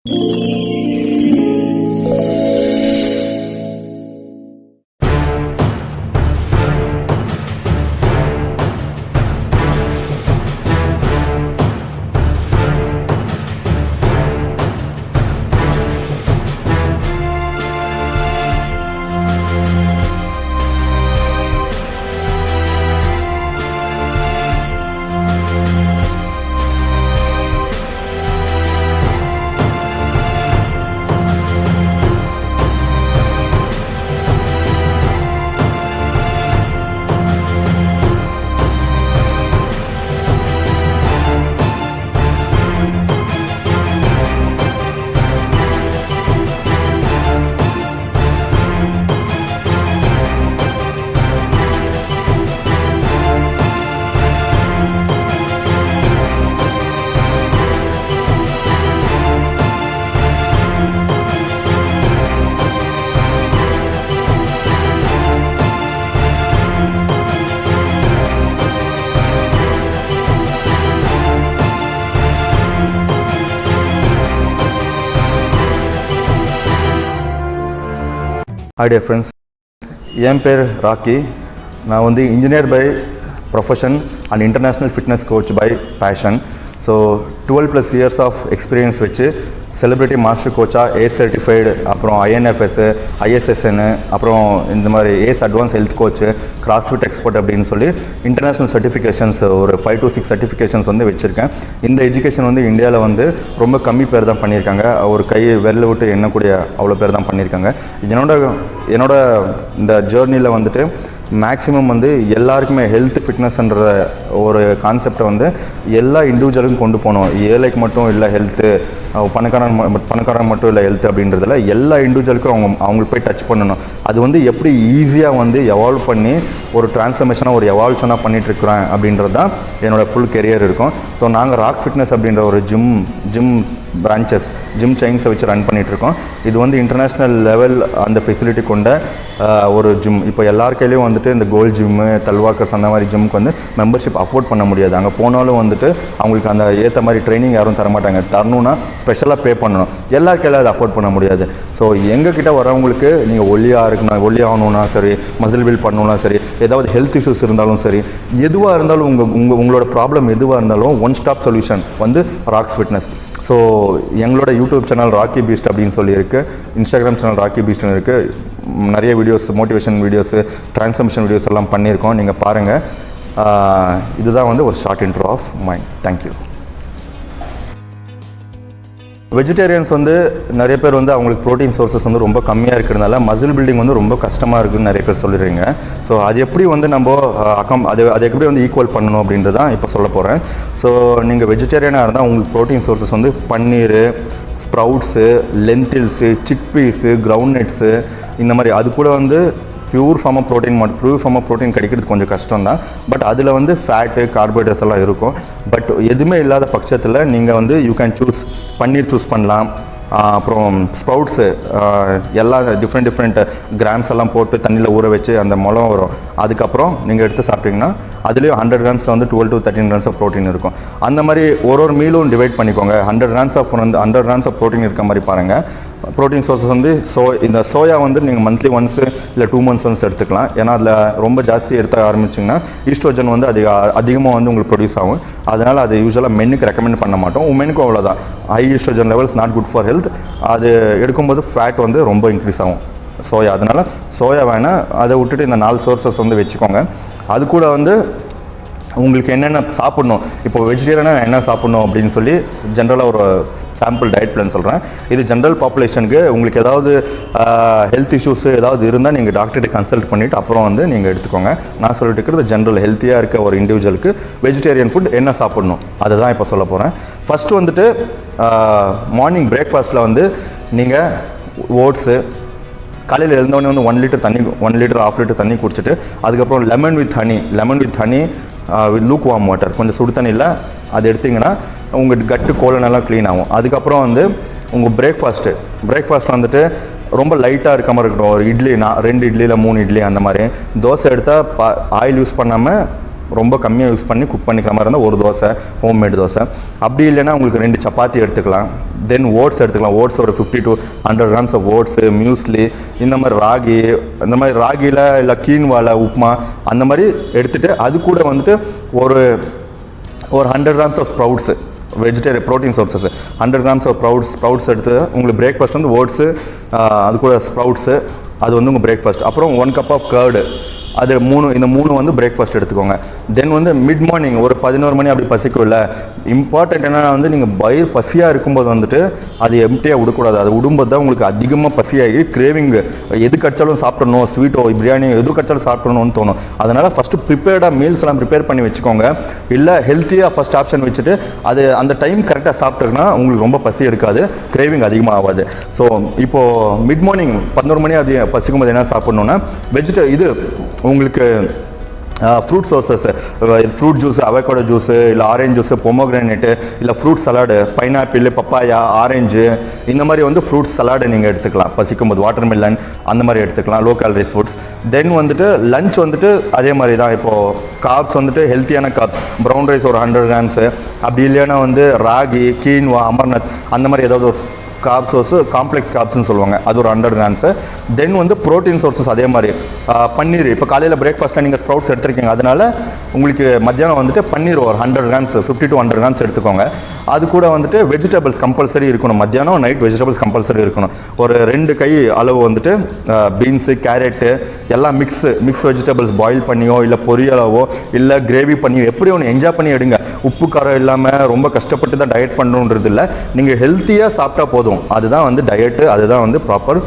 Hi dear friends, என் பேர் Rocky. நான் வந்து engineer by profession and international fitness coach by passion. So 12+ years of experience வச்சு celebrity master கோச்சாக a certified, அப்புறம் INFS, ISSN, அப்புறம் இந்த மாதிரி ACE advance health coach, CrossFit expert அப்படின்னு சொல்லி இன்டர்நேஷ்னல் சர்டிஃபிகேஷன்ஸ் ஒரு 5 to 6 சர்டிஃபிகேஷன்ஸ் வந்து வச்சுருக்கேன். இந்த எஜுகேஷன் வந்து இந்தியாவில் வந்து ரொம்ப கம்மி பேர் தான் பண்ணியிருக்காங்க. ஒரு கை விரல விட்டு எண்ணக்கூடிய அவ்வளோ பேர் தான் பண்ணியிருக்காங்க. என்னோட இந்த ஜேர்னியில் வந்துட்டு மேக்ஸிமம் வந்து எல்லாருக்குமே ஹெல்த் ஃபிட்னஸ்ன்ற ஒரு கான்செப்டை வந்து எல்லா இண்டிவிஜுவலுக்கும் கொண்டு போகணும். ஏழைக்கு மட்டும் இல்லை ஹெல்த்து, பணக்காரன் மட்டும் இல்லை ஹெல்த் அப்படின்றதில் எல்லா இண்டிவிஜுவலுக்கும் அவங்களுக்கு போய் டச் பண்ணணும். அது வந்து எப்படி ஈஸியாக வந்து எவால்வ் பண்ணி ஒரு டிரான்ஸ்ஃபர்மேஷனாக ஒரு எவால்யூஷனாக பண்ணிகிட்ருக்குறேன் அப்படின்றது தான் என்னோடய ஃபுல் கெரியர் இருக்கும். ஸோ நாங்கள் ராக்ஸ் ஃபிட்னஸ் அப்படின்ற ஒரு ஜிம் பிரான்ச்சஸ், ஜிம் செயின்ஸை வச்சு ரன் பண்ணிகிட்ருக்கோம். இது வந்து இன்டர்நேஷ்னல் லெவல் அந்த ஃபெசிலிட்டி கொண்ட ஒரு ஜிம். இப்போ எல்லார் கையிலையும் வந்துட்டு இந்த கோல்ட் ஜிம்மு, தல்வாக்கர்ஸ் அந்த மாதிரி ஜிம்முக்கு வந்து மெம்பர்ஷிப் அஃபோர்ட் பண்ண முடியாது. அங்கே போனாலும் வந்துட்டு அவங்களுக்கு அந்த ஏற்ற மாதிரி ட்ரைனிங் யாரும் தரமாட்டாங்க. தரணுன்னா ஸ்பெஷலாக பே பண்ணணும். எல்லார் கையில அதை அஃபோர்ட் பண்ண முடியாது. ஸோ எங்ககிட்ட வரவங்களுக்கு நீங்கள் ஒல்லியாகணும்னா சரி, மசில் பில்ட் பண்ணணும்னா சரி, ஏதாவது ஹெல்த் இஷ்யூஸ் இருந்தாலும் சரி, எதுவாக இருந்தாலும் உங்களோட ப்ராப்ளம் எதுவாக இருந்தாலும் ஒன் ஸ்டாப் சொல்யூஷன் வந்து ராக்ஸ் ஃபிட்னஸ். ஸோ எங்களோட யூடியூப் சேனல் ராக்கி பீஸ்ட் அப்படின்னு சொல்லியிருக்கு, இன்ஸ்டாகிராம் சேனல் ராக்கி பீஸ்ட்னு இருக்குது. நிறைய videos, motivation videos, transformation videos எல்லாம் பண்ணியிருக்கோம். நீங்கள் பாருங்கள். இதுதான் வந்து ஒரு short intro of mind. Thank you. Vegetarians வந்து நிறைய பேர் வந்து அவங்களுக்கு ப்ரோட்டீன் சோர்ஸஸ் வந்து ரொம்ப கம்மியாக இருக்கிறதுனால மசில் பில்டிங் வந்து ரொம்ப கஷ்டமாக இருக்குதுன்னு நிறைய பேர் சொல்லிடுறீங்க. ஸோ அது எப்படி வந்து நம்ம அது எப்படி வந்து ஈக்குவல் பண்ணணும் அப்படின்றது தான் இப்போ சொல்ல போகிறேன். ஸோ நீங்கள் வெஜிடேரியனாக இருந்தால் உங்களுக்கு ப்ரோட்டீன் சோர்ஸஸ் வந்து பன்னீர், ஸ்ப்ரவுட்ஸு, லென்டில்ஸு, சிக்பீஸு, கிரவுண்ட்நட்ஸு, இந்த மாதிரி. அது கூட வந்து பியூர் ஃபார்ம் ஆஃப் ப்ரோட்டீன் கிடைக்கிறது கொஞ்சம் கஷ்டம் தான். பட் அதில் வந்து ஃபேட்டு, கார்போஹைட்ரேட்ஸ் எல்லாம் இருக்கும். பட் எதுவுமே இல்லாத பட்சத்தில் நீங்கள் வந்து you can choose paneer choose பண்ணலாம். அப்புறம் ஸ்ப்ரவுட்ஸு எல்லா டிஃப்ரெண்ட் கிராம்ஸ் எல்லாம் போட்டு தண்ணியில் ஊற வச்சு அந்த முளம் வரும். அதுக்கப்புறம் நீங்கள் எடுத்து சாப்பிட்டிங்கன்னா அதுலேயும் 100 கிராம்ஸில் வந்து 12 to 13 கிராம்ஸ் ஆஃப் ப்ரோட்டீன் இருக்கும். அந்த மாதிரி ஒரு மீலும் டிவைட் பண்ணிக்கோங்க. 100 கிராம்ஸ் ஆஃப் ப்ரோட்டீன் இருக்க மாதிரி பாருங்கள். ப்ரோட்டீன் சோர்ஸஸ் வந்து இந்த சோயா வந்து நீங்கள் மந்த்லி ஒன்ஸு இல்லை 2 months ஒன்ஸ் எடுத்துக்கலாம். ஏன்னா அதில் ரொம்ப ஜாஸ்தி எடுத்த ஆரம்பிச்சிங்கன்னா ஈஸ்ட்ரோஜன் வந்து அதிகமாக வந்து உங்களுக்கு ப்ரொடியூஸ் ஆகும். அதனால் அது யூஸ்வலாக மென்னுக்கு ரெக்கமெண்ட் பண்ண மாட்டோம். உமெனுக்கும் அவ்வளோதான். High estrogen levels not good for health. அது எடுக்கும்போது ஃபேட் வந்து ரொம்ப இன்க்ரீஸ் ஆகும் சோயா. அதனால் சோயா வேணால் அதை விட்டுட்டு இந்த 4 சோர்ஸஸ் வந்து வச்சுக்கோங்க. அது கூட வந்து உங்களுக்கு என்னென்ன சாப்பிட்ணும், இப்போ வெஜிடேரியனாக என்ன சாப்பிட்ணும் அப்படின்னு சொல்லி ஜென்ரலாக ஒரு சாம்பிள் டயட் பிளான் சொல்கிறேன். இது ஜென்ரல் பாப்புலேஷனுக்கு. உங்களுக்கு ஏதாவது ஹெல்த் இஷ்யூஸ் ஏதாவது இருந்தால் நீங்கள் டாக்டர்கிட்ட கன்சல்ட் பண்ணிவிட்டு அப்புறம் வந்து நீங்கள் எடுத்துக்கோங்க. நான் சொல்லிட்டு இருக்கிறது ஜென்ரல் ஹெல்த்தியாக இருக்க ஒரு இண்டிவிஜுவலுக்கு வெஜிடேரியன் ஃபுட் என்ன சாப்பிட்ணும் அதை தான் இப்போ சொல்ல போகிறேன். ஃபஸ்ட்டு வந்துட்டு மார்னிங் பிரேக்ஃபாஸ்ட்டில் வந்து நீங்கள் ஓட்ஸு, காலையில் எழுந்தோடனே வந்து 1 லிட்டர் தண்ணி, 1 லிட்டர் 1/2 லிட்டர் தண்ணி குடிச்சிட்டு அதுக்கப்புறம் lemon with honey lukewarm water, கொஞ்சம் சுடு தண்ணியில் அது எடுத்திங்கன்னா உங்கள் கட்டு கோலனெல்லாம் க்ளீன் ஆகும். அதுக்கப்புறம் வந்து உங்கள் பிரேக்ஃபாஸ்ட் வந்துட்டு ரொம்ப லைட்டாக இருக்க மாதிரி இருக்கட்டும். ஒரு இட்லி, 2 இட்லி இல்லை 3 இட்லி அந்த மாதிரி. தோசை எடுத்தால் ஆயில் யூஸ் பண்ணாமல் ரொம்ப கம்மியாக யூஸ் பண்ணி குக் பண்ணிக்கிற மாதிரி இருந்தால் ஒரு தோசை, ஹோம்மேட் தோசை. அப்படி இல்லைன்னா உங்களுக்கு 2 சப்பாத்தி எடுத்துக்கலாம். தென் ஓட்ஸ் எடுத்துக்கலாம். ஓட்ஸ் ஒரு 50 to 100 grams of oats, muesli, இந்த மாதிரி ராகி, இந்த மாதிரி ராகியில் இல்லை கீன்வாவில் உப்புமா அந்த மாதிரி எடுத்துகிட்டு அது கூட வந்துட்டு ஒரு 100 grams of sprouts, vegetarian protein sources 100 grams of sprouts எடுத்து உங்களுக்கு பிரேக்ஃபாஸ்ட் வந்து ஓட்ஸு, அது கூட ஸ்ப்ரவுட்ஸு, அது வந்து உங்கள் பிரேக்ஃபாஸ்ட். அப்புறம் 1 cup ஆஃப் கர்டு, அது இந்த 3 வந்து பிரேக்ஃபாஸ்ட் எடுத்துக்கோங்க. தென் வந்து மிட் மார்னிங் ஒரு 11 மணி அப்படி பசிக்கும் இல்லை. இம்பார்ட்டன்ட் என்னென்னா வந்து நீங்கள் வயிறு பசியாக இருக்கும்போது வந்துட்டு அது எம்டியாக விடக்கூடாது. அது விடும்போது தான் உங்களுக்கு அதிகமாக பசியாகி கிரேவிங் எது கடிச்சாலும் சாப்பிடணும், ஸ்வீட்டோ பிரியாணி எது கடிச்சாலும் சாப்பிடணும்னு தோணும். அதனால் ஃபஸ்ட்டு ப்ரிப்பேர்டாக மீல்ஸ் எல்லாம் ப்ரிப்பேர் பண்ணி வச்சுக்கோங்க. இல்லை ஹெல்த்தியாக ஃபஸ்ட் ஆப்ஷன் வச்சுட்டு அது அந்த டைம் கரெக்டாக சாப்பிட்டுக்குன்னா உங்களுக்கு ரொம்ப பசி எடுக்காது, கிரேவிங் அதிகமாக ஆகாது. ஸோ இப்போது மிட் மார்னிங் 11 மணி அப்படி பசிக்கும்போது என்ன சாப்பிட்ணுன்னா இது உங்களுக்கு fruit sources, fruit juice, avocado juice, இல்லை ஆரஞ்சு ஜூஸு, பொமோகிரானேட்டு, இல்லை fruit salad, pineapple, papaya, orange, இந்த மாதிரி வந்து ஃப்ரூட் சலாடு நீங்கள் எடுத்துக்கலாம் பசிக்கும்போது. வாட்டர்மெலன் அந்த மாதிரி எடுத்துக்கலாம், லோ கேலரிஸ் ஃபுட்ஸ். தென் வந்துட்டு லஞ்ச் வந்துட்டு அதே மாதிரி தான். இப்போது கார்ப்ஸ் வந்துட்டு ஹெல்த்தியான கார்ப்ஸ், ப்ரௌன் ரைஸ் ஒரு 100 grams, அப்படி இல்லைன்னா வந்து ராகி, கீன்வா, அமர்நாத் அந்த மாதிரி ஏதாவது ஒரு கார்ப் சோர்ஸு, காம்ப்ளெக்ஸ் கார்ப்ஸ்னு சொல்லுவாங்க, அது ஒரு 100 grams. தென் வந்து ப்ரோட்டீன் சோர்ஸஸ் அதே மாதிரி பன்னீர். இப்போ காலையில் பிரேக்ஃபாஸ்ட்டாக நீங்கள் ஸ்ப்ரவுட்ஸ் எடுத்துருக்கீங்க, அதனால் உங்களுக்கு மத்தியானம் வந்துட்டு பன்னீர் ஒரு 100 grams, 50 to 100 grams எடுத்துக்கோங்க. அது கூட வந்துட்டு வெஜிடபிள்ஸ் கம்பல்சரி இருக்கணும். மத்தியானம் நைட் வெஜிடபிள்ஸ் கம்பல்சரி இருக்கணும். ஒரு 2 கை அளவு வந்துட்டு பீன்ஸு, கேரட்டு எல்லாம் மிக்ஸ் வெஜிடபிள்ஸ் பாயில் பண்ணியோ இல்லை பொரியலாவோ இல்லை கிரேவி பண்ணியோ எப்படி ஒன்று என்ஜாய் பண்ணி எடுங்க. உப்பு காரம் இல்லாமல் ரொம்ப கஷ்டப்பட்டு தான் டயட் பண்ணணுன்றது இல்லை. நீங்கள் ஹெல்த்தியாக சாப்பிட்டா போதும். அதுதான் வந்து டயட்டு, அதுதான் வந்து proper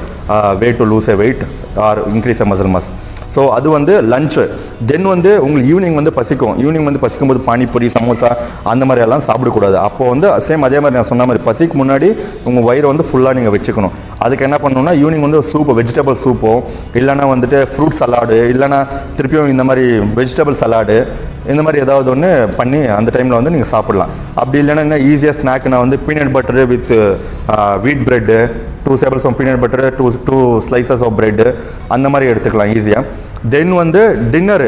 way to lose a weight or increase a muscle mass. So அது வந்து லஞ்சு. தென் வந்து உங்களுக்கு ஈவினிங் வந்து பசிக்கும்போது பானிபூரி, சமோசா அந்த மாதிரி எல்லாம் சாப்பிடக்கூடாது. அப்போ வந்து சேம் அதே மாதிரி நான் சொன்ன மாதிரி பசிக்கு முன்னாடி உங்கள் வயிறை வந்து ஃபுல்லாக நீங்கள் வச்சுக்கணும். அதுக்கு என்ன பண்ணணும்னா ஈவினிங் வந்து சூப்பு, வெஜிடபிள் சூப்போ, இல்லைனா வந்துட்டு ஃப்ரூட் சலாடு, இல்லைனா திருப்பியும் இந்த மாதிரி வெஜிடபிள் சலாடு, இந்த மாதிரி ஏதாவது ஒன்று பண்ணி அந்த டைமில் வந்து நீங்கள் சாப்பிடலாம். அப்படி இல்லைன்னா என்ன ஈஸியாக ஸ்நாக்னா வந்து peanut butter with wheat bread, 2 tablespoons peanut butter, 2 slices of bread அந்த மாதிரி எடுத்துக்கலாம் ஈஸியாக. தென் வந்து டின்னரு,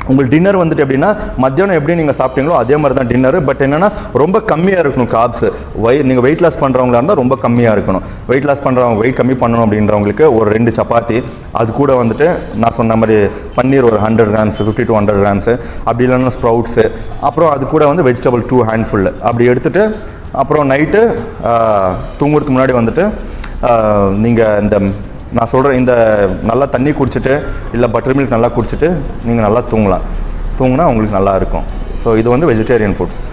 உங்களுக்கு டின்னர் வந்துட்டு எப்படின்னா மத்தியானம் எப்படி நீங்கள் சாப்பிட்டீங்களோ அதே மாதிரி தான் டின்னரு. பட் என்னென்னா ரொம்ப கம்மியாக இருக்கணும் கார்ப்ஸ். நீங்கள் வெயிட் லாஸ் பண்ணுறவங்களா இருந்தால் ரொம்ப கம்மியாக இருக்கணும். வெயிட் லாஸ் பண்ணுறவங்க, வெயிட் கம்மி பண்ணணும் அப்படின்றவங்களுக்கு ஒரு 2 சப்பாத்தி, அது கூட வந்துட்டு நான் சொன்ன மாதிரி பன்னீர் ஒரு 100 grams, 50 to 100 grams, அப்படி இல்லைன்னா ஸ்ப்ரவுட்ஸு, அப்புறம் அது கூட வந்து வெஜிடபிள் 2 handful அப்படி எடுத்துகிட்டு அப்புறம் நைட்டு தூங்குறதுக்கு முன்னாடி வந்துட்டு நீங்கள் இந்த நான் சொல்கிறேன் இந்த நல்லா தண்ணி குடிச்சிட்டு இல்லை பட்டர் மில்க் நல்லா குடிச்சிட்டு நீங்கள் நல்லா தூங்கினா உங்களுக்கு நல்லா இருக்கும். ஸோ இது வந்து வெஜிடேரியன் ஃபுட்ஸ்.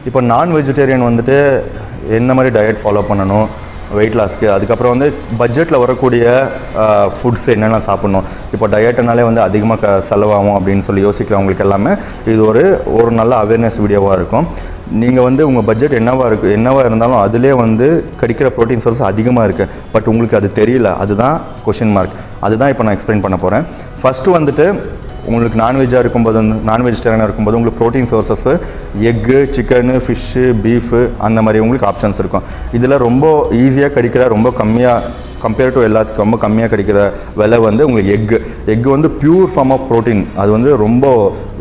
இப்போ நான் வெஜிடேரியன் வந்துட்டு என்ன மாதிரி டயட் ஃபாலோ பண்ணணும் வெயிட் லாஸ்க்கு, அதுக்கப்புறம் வந்து பட்ஜெட்டில் வரக்கூடிய ஃபுட்ஸ் என்னென்ன சாப்பிட்ணும். இப்போ டயட்டுனாலே வந்து அதிகமாக செலவாகும் அப்படின்னு சொல்லி யோசிக்கிறவங்களுக்கு எல்லாமே இது ஒரு நல்ல அவேர்னஸ் வீடியோவாக இருக்கும். நீங்கள் வந்து உங்கள் பட்ஜெட் என்னவாக இருந்தாலும் அதிலே வந்து கிடைக்கிற ப்ரோட்டீன் சோர்ஸ் அதிகமாக இருக்குது. பட் உங்களுக்கு அது தெரியல, அதுதான் கொஷின் மார்க். அதுதான் இப்போ நான் எக்ஸ்பிளைன் பண்ண போகிறேன். ஃபஸ்ட்டு வந்துட்டு உங்களுக்கு நான் வெஜிடேரியனாக இருக்கும்போது உங்களுக்கு ப்ரோட்டீன் சோர்ஸஸ்க்கு எக்கு, சிக்கனு, ஃபிஷ்ஷு, பீஃபு அந்த மாதிரி உங்களுக்கு ஆப்ஷன்ஸ் இருக்கும். இதில் ரொம்ப ஈஸியாக கிடைக்கிற, ரொம்ப கம்பேர் டு எல்லாத்துக்கும் ரொம்ப கம்மியாக கிடைக்கிற விலை வந்து உங்களுக்கு எக்கு வந்து பியூர் ஃபார்ம் ஆஃப் ப்ரோட்டீன். அது வந்து ரொம்ப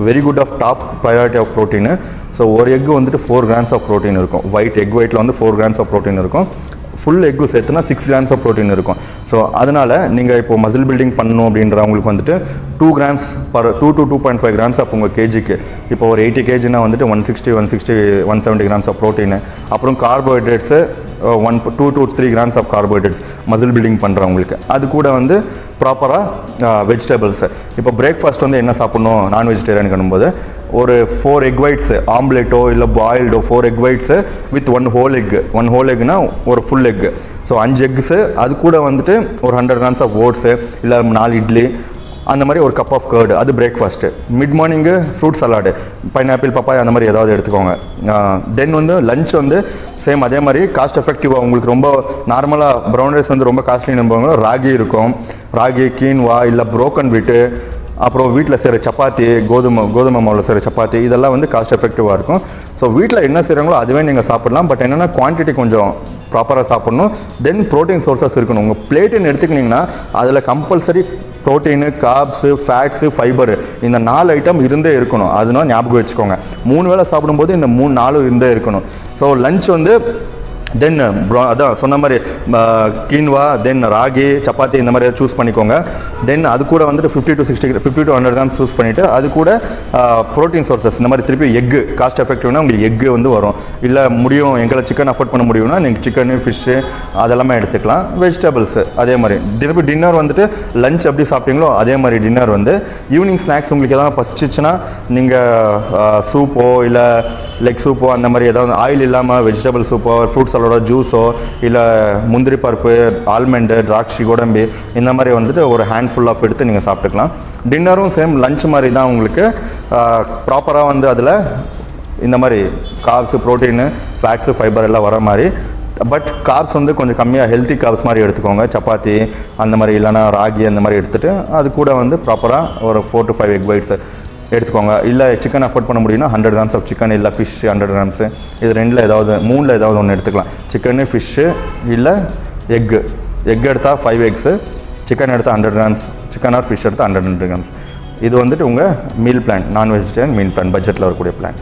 very good of top priority of protein. So ஒரு எக்கு வந்துட்டு 4 grams ஆஃப் ப்ரோட்டீன் இருக்கும். எக் ஒயிட்டில் வந்து 4 grams ஆஃப் ப்ரோட்டீன் இருக்கும். ஃபுல் எக்கு சேர்த்துனா 6 grams ஆஃப் ப்ரோட்டீன் இருக்கும். ஸோ அதனால் நீங்கள் இப்போ மசில் பில்டிங் பண்ணணும் அப்படின்றவங்களுக்கு வந்துட்டு 2 grams per 2 to 2.5 grams of உங்கள் கேஜிக்கு. இப்போ ஒரு 80 kgனா வந்துட்டு 170 grams ஆஃப் ப்ரோட்டீனு. அப்புறம் carbohydrates 2 to 3 grams of carbohydrates muscle building பண்ணுறவங்களுக்கு. அது கூட வந்து ப்ராப்பராக வெஜிடபிள்ஸு. இப்போ பிரேக்ஃபாஸ்ட் வந்து என்ன சாப்பிட்ணும் நான் வெஜிடேரியன் போது ஒரு 4 egg whites, ஆம்லேட்டோ இல்லை பாயில்டோ 4 egg whites with 1 whole egg. 1 whole eggனா ஒரு ஃபுல் எக்கு. So 5 eggs. அது கூட வந்துட்டு ஒரு 100 grams ஆஃப் ஓட்ஸு இல்லை 4 இட்லி அந்த மாதிரி ஒரு கப் ஆஃப் கர்டு. அது breakfast. Mid morning fruit salad, pineapple, papaya அந்த மாதிரி ஏதாவது எடுத்துக்கோங்க. தென் வந்து லஞ்ச் வந்து சேம் அதே மாதிரி காஸ்ட் எஃபெக்டிவாக உங்களுக்கு ரொம்ப நார்மலாக ப்ரௌன் ரைஸ் வந்து ரொம்ப காஸ்ட்லி நம்புவாங்க. ராகி இருக்கும், ராகி, கீன்வா இல்லை புரோக்கன் வீட்டு, அப்புறம் வீட்டில் செய்கிற சப்பாத்தி, கோதுமை மாவில் செய்கிற சப்பாத்தி, இதெல்லாம் வந்து காஸ்ட் எஃபெக்டிவாக இருக்கும். ஸோ வீட்டில் என்ன செய்கிறாங்களோ அதுவே நீங்கள் சாப்பிட்லாம். பட் என்னென்னா குவான்டிட்டி கொஞ்சம் ப்ராப்பராக சாப்பிட்ணும். தென் ப்ரோட்டீன் சோர்ஸஸ் இருக்கணும். உங்கள் பிளேட்டுன்னு எடுத்துக்கிட்டிங்கன்னா அதில் கம்பல்சரி ப்ரோட்டீனு, கார்ப்ஸு, ஃபேட்ஸு, ஃபைபரு இந்த 4 ஐட்டம் இருந்தே இருக்கணும். அதனால ஞாபகம் வச்சுக்கோங்க. 3 வேளை சாப்பிடும்போது இந்த 4 இருந்தே இருக்கணும். ஸோ லஞ்ச் வந்து தென் அதான் சொன்ன மாதிரி கீன்வா, தென் ராகி, சப்பாத்தி இந்த மாதிரி சூஸ் பண்ணிக்கோங்க. தென் அது கூட வந்துட்டு 50 to 100 கிராம் சூஸ் பண்ணிவிட்டு அது கூட ப்ரோட்டீன் சோர்சஸ் இந்த மாதிரி திருப்பி எக்கு காஸ்ட் எஃபெக்டிவ்னா உங்களுக்கு எக்கு வந்து வரும். இல்லை முடியும் எங்களை சிக்கன் அஃபோர்ட் பண்ண முடியும்னா நீங்கள் சிக்கனு, ஃபிஷ்ஷு அதெல்லாமே எடுத்துக்கலாம். வெஜிடபிள்ஸு அதே மாதிரி. திருப்பி டின்னர் வந்துட்டு லஞ்ச் எப்படி சாப்பிட்டீங்களோ அதே மாதிரி டின்னர் வந்து ஈவினிங் ஸ்நாக்ஸ் உங்களுக்கு எதாவது பசிச்சிச்சுன்னா நீங்கள் சூப்போ இல்லை லெக் சூப்போ அந்த மாதிரி ஏதாவது ஆயில் இல்லாமல் வெஜிடபிள் சூப்போ, ஃப்ரூட் சலாடோ, ஜூஸோ இல்லை முந்திரி பருப்பு, ஆல்மண்டு, திராட்சை, கோடம்பி இந்த மாதிரி வந்துட்டு ஒரு ஹேண்ட்ஃபுல் ஆஃப் எடுத்து நீங்கள் சாப்பிட்டுக்கலாம். டின்னரும் சேம் லஞ்ச் மாதிரி தான் உங்களுக்கு ப்ராப்பராக வந்து அதில் இந்த மாதிரி கார்ப்ஸு, ப்ரோட்டீனு, ஃபேட்ஸு, ஃபைபர் எல்லாம் வர மாதிரி. பட் கார்ப்ஸ் வந்து கொஞ்சம் கம்மியாக ஹெல்த்தி கார்ப்ஸ் மாதிரி எடுத்துக்கோங்க. சப்பாத்தி அந்த மாதிரி இல்லைனா ராகி அந்த மாதிரி எடுத்துகிட்டு அது கூட வந்து ப்ராப்பராக ஒரு 4 to 5 எக் ஒயிட்ஸு எடுத்துக்கோங்க. இல்லை சிக்கன் அஃபோர்ட் பண்ண முடியும்னா 100 கிராம்ஸ் ஆஃப் சிக்கன், இல்லை ஃபிஷ் 100 கிராம்ஸு. இது 2ல் ஏதாவது 3ல் ஏதாவது ஒன்று எடுத்துக்கலாம். சிக்கனு, ஃபிஷ்ஷு இல்லை எக்கு எடுத்தால் 5 எக்ஸு, சிக்கன் எடுத்தால் 100 கிராம்ஸ், சிக்கன் ஆர் ஃபிஷ் எடுத்தால் 100 கிராம்ஸ். இது வந்துட்டு உங்கள் மீல் பிளான், நான் வெஜிடேரியன் மீல் பிளான் பட்ஜெட்டில் வரக்கூடிய பிளான்.